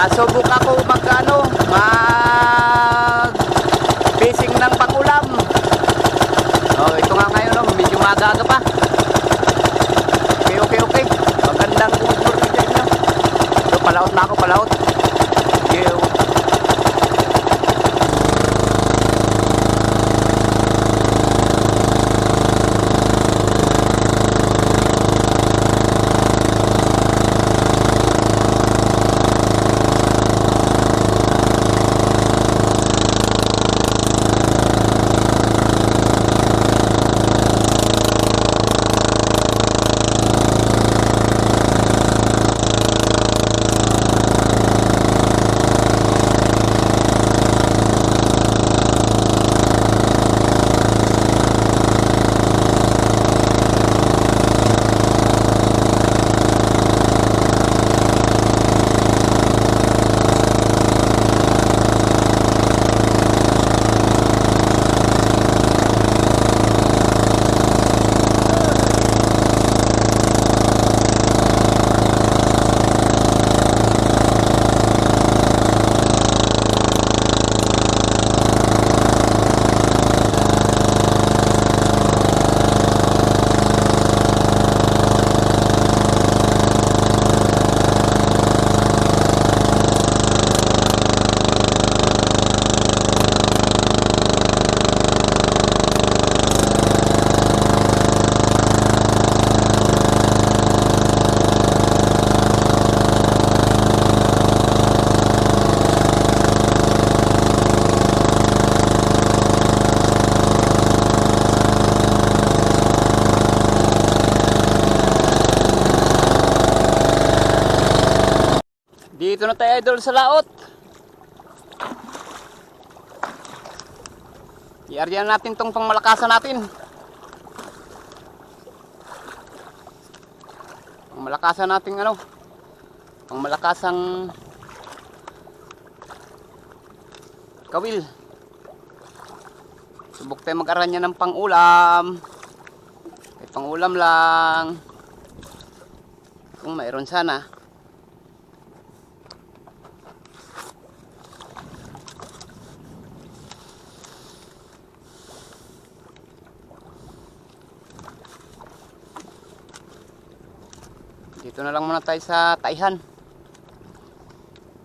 Nasubok ako mag fishing ng pangulam. Oh, ito nga ngayon, oh, medyo magaga pa. Okay. Magandang good morning sa inyo. So, palaot na ako, palaot. Yo. Dito na tayo, idol, sa laot. I-aryan natin tong pangmalakasan natin. Pangmalakasan natin ano? Pangmalakasang kawil. Subok tayo mag-aranya ng pang-ulam. Pang-ulam lang. Kung mayroon sana. Dito na lang muna tayo sa taihan.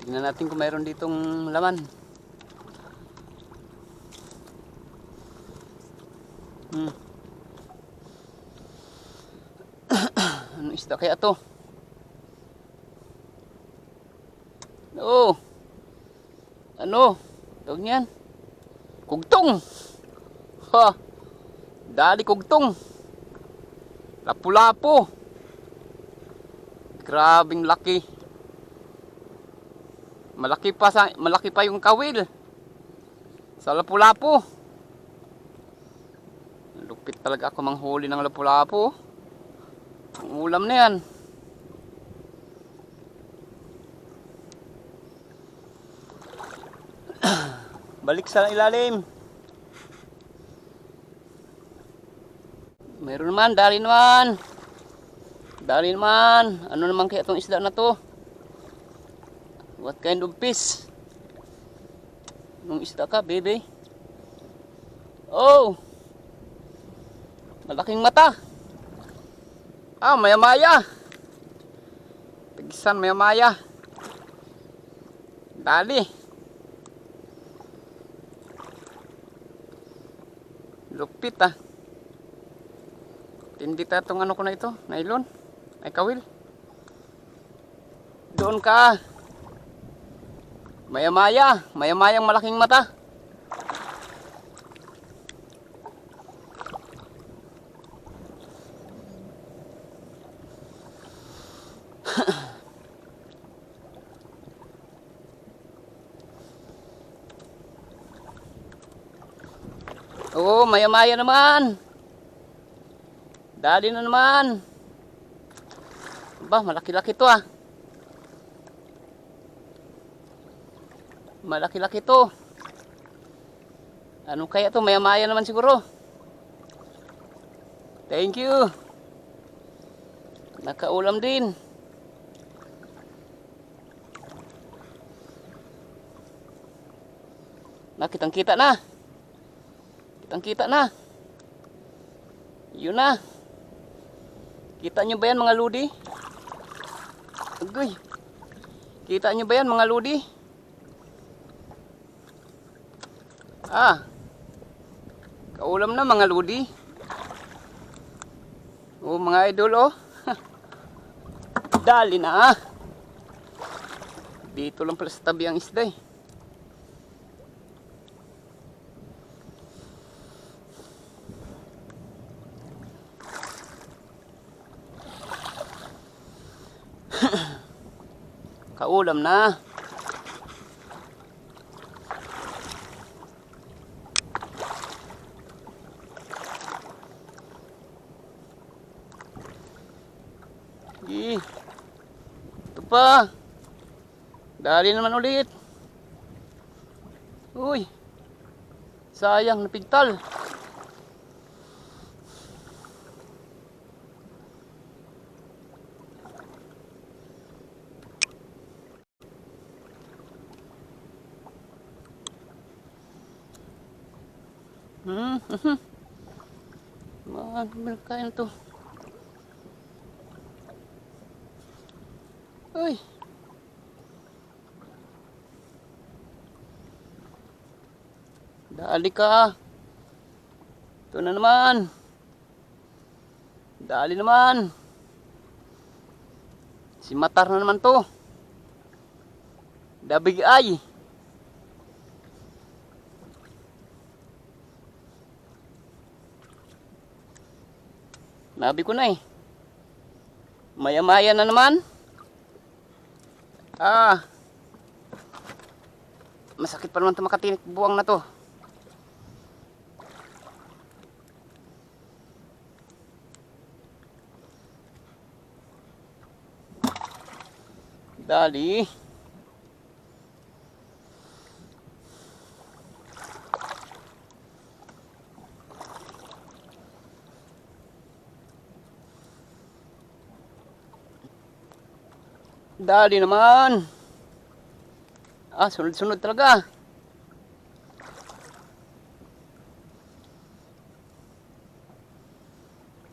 Tingnan natin kung mayroon ditong laman. Ano isda kaya to? Oh. Ano? Tawag niyan? Kugtong. Ha. Dali kugtong. Lapu-lapu. Grabing laki. Malaki pa yung kawil. Sa lapu-lapu. Lupit talaga ako manghuli ng lapu-lapu. Ang ulam na yan. Balik sa ilalim. Meron naman, dali naman. Dali naman. Ano naman kaya itong isda na to? What kind of fish? Anong isda ka, baby? Oh! Malaking mata. Ah, maya-maya. Tigisan, maya-maya. Dali. Lupit ah. Tindi tayo itong ano ko na ito. Nylon. Ay kawil. Doon ka. Maya-maya. Maya-mayang malaking mata. Oo, maya-maya naman. Dali na naman. Ba, malaki-laki to ah. Malaki-laki to. Ano kaya to? Maya-maya naman siguro. Thank you. Nakaulam din. Kitang kita na. Kitang kita na. Yun na. Kita nyo ba yan mga lodi? Agoy. Kita nyo ba yan mga lodi? Kaulam na mga lodi. Oh mga idol oh. Dali na. Dito lang pala sa tabi ang isda eh. Kaulam na. Ito pa. Dali naman ulit. Uy. Sayang, napigtal. Kain to. Uy. Dali ka. Ito na naman. Dali naman. Si Matar na naman to. Dabig ay. Nabi ko na eh. Maya-maya na naman. Masakit pa naman ito makatinik buwang na to. Dali. Dali naman. Sunod-sunod talaga.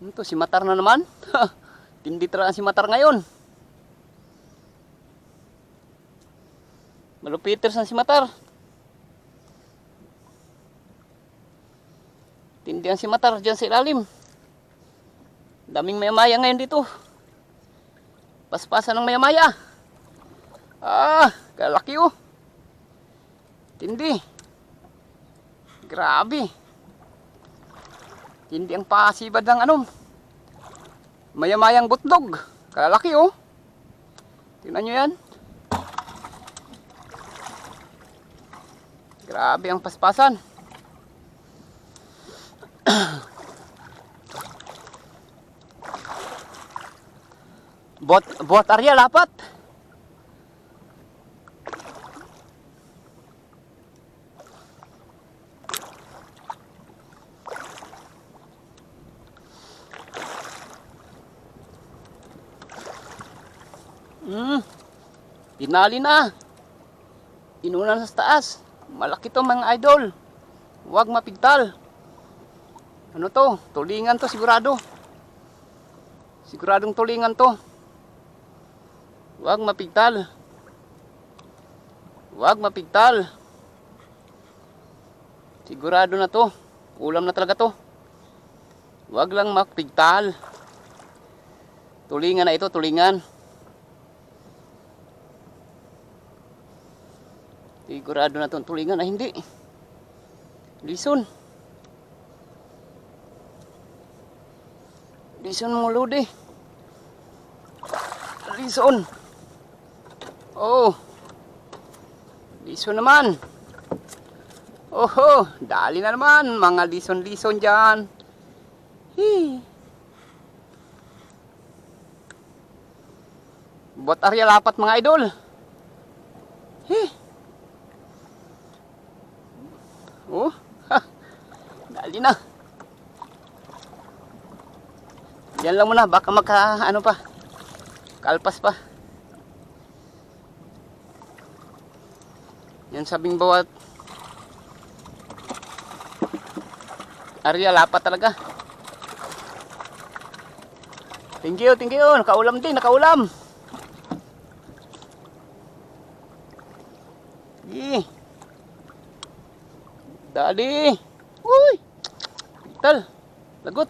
Ito si Matar na naman. Tindi talaga si Matar ngayon. Malupiters na si Matar. Tindi ang si Matar dyan sa ilalim. Daming maya-maya ngayon dito. Paspasan ng maya-maya. Kalaki oh. Tindi. Grabe. Tindi ang pasibad ng maya-mayang butdog. Kalaki oh. Tingnan nyo yan. Grabe ang paspasan. Bot area lapat. Tinali na. Inunan sa taas. Malaki to mga idol. Huwag mapigtal. Ano to? Tulingan to sigurado. Siguradong tulingan to. Huwag mapigtal. Huwag mapigtal. Sigurado na to. Ulam na talaga to. Huwag lang mapigtal. Tulingan na ito, tulingan. Sigurado na itong tulingan na hindi. Lison. Lison mo lodi. Lison. Oh. Lison naman. Oho, dali na naman. Mga lison-lison dyan. Bot area lapat mga idol. Oh, dali na. Yan lang muna, baka pa. Kalpas pa. Yan sabing bawat Arya, lapat talaga. Thank you, thank you. Nakaulam din, nakaulam. Dali. Uy. Tal. Lagot.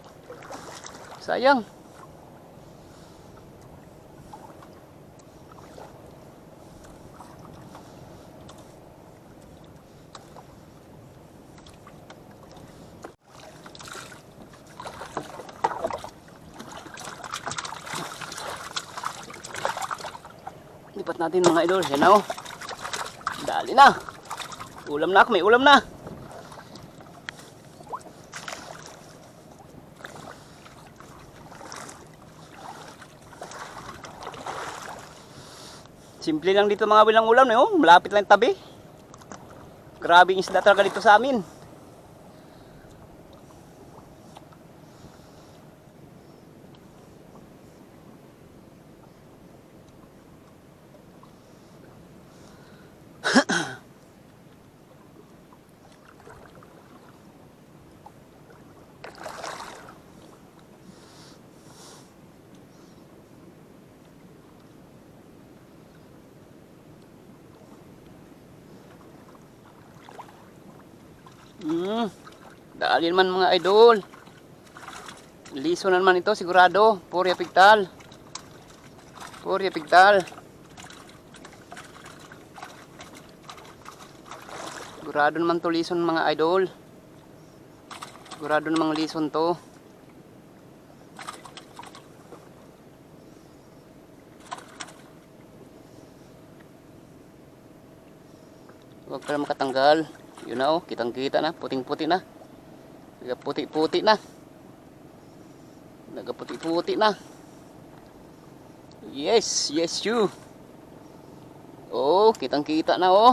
Sayang. Lipat natin mga idol. Yan na oh. Dali na. Ulam na ako, may ulam na. Simple lang dito mga bilang ulam, no? Malapit lang tabi. Grabe yung isda talaga dito sa amin. Dali naman mga idol. Liso na naman ito sigurado. Purya pigtal. Purya pigtal. Sigurado naman to lison mga idol. Sigurado namang lison to. Huwag pala makatanggal. Yun na oh, kitang kita na. Puting puti na. Nagaputi-puti na. Nagaputi-puti na. Yes, yes you. Oh, kitang-kita na oh.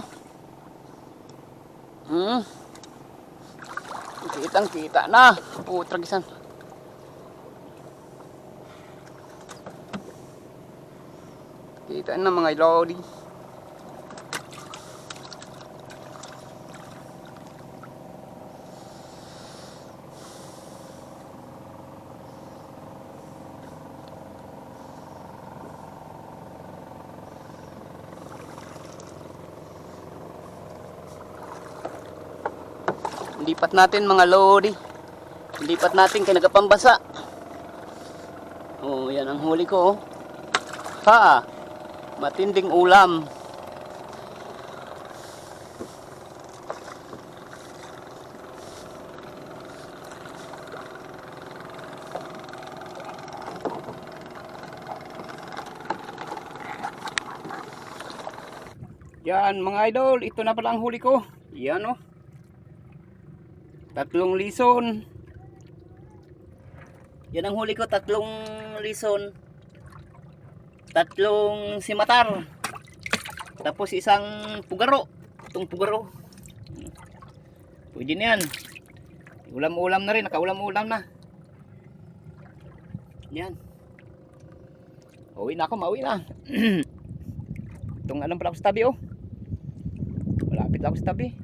Kitang-kita na. Oh, tragisan. Kita na mga lodi. Lipat natin mga lodi. Lipat natin kay nagapambasa. Oh, yan ang huli ko. Ha! Matinding ulam. Yan mga idol, ito na pala ang huli ko. Yan oh. 3 lison. Yan ang huli ko, 3 lison. 3 simatar. Tapos isang pugaro. Itong pugaro. Pwede na yan. Ulam-ulam na rin, nakaulam-ulam na. Yan. Uwi na ako, mauwi na. Itong alam pala ako sa tabi oh. Malapit lang ako sa tabi.